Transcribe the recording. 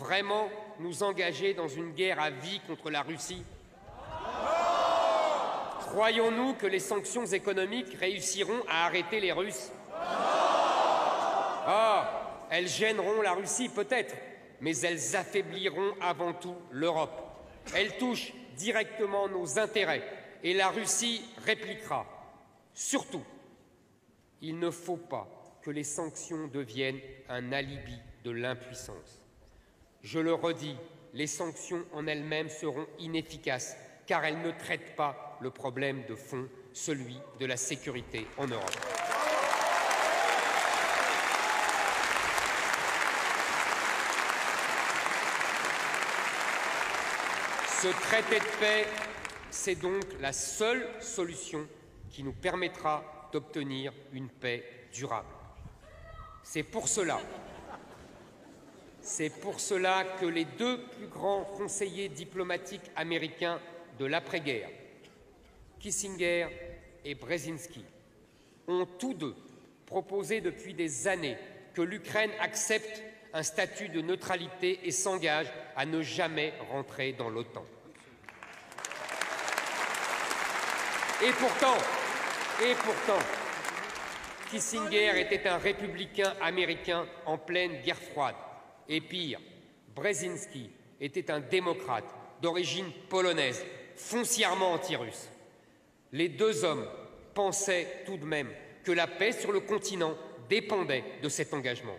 vraiment nous engager dans une guerre à vie contre la Russie? Croyons-nous que les sanctions économiques réussiront à arrêter les Russes? Ah, elles gêneront la Russie peut-être, mais elles affaibliront avant tout l'Europe. Elles touchent directement nos intérêts et la Russie répliquera. Surtout, il ne faut pas que les sanctions deviennent un alibi de l'impuissance. Je le redis, les sanctions en elles-mêmes seront inefficaces car elles ne traitent pas le problème de fond, celui de la sécurité en Europe. Ce traité de paix, c'est donc la seule solution qui nous permettra d'obtenir une paix durable. C'est pour cela que les deux plus grands conseillers diplomatiques américains de l'après-guerre, Kissinger et Brzezinski, ont tous deux proposé depuis des années que l'Ukraine accepte un statut de neutralité et s'engage à ne jamais rentrer dans l'OTAN. Et pourtant, Kissinger était un républicain américain en pleine guerre froide. Et pire, Brzezinski était un démocrate d'origine polonaise, foncièrement anti-russe. Les deux hommes pensaient tout de même que la paix sur le continent dépendait de cet engagement.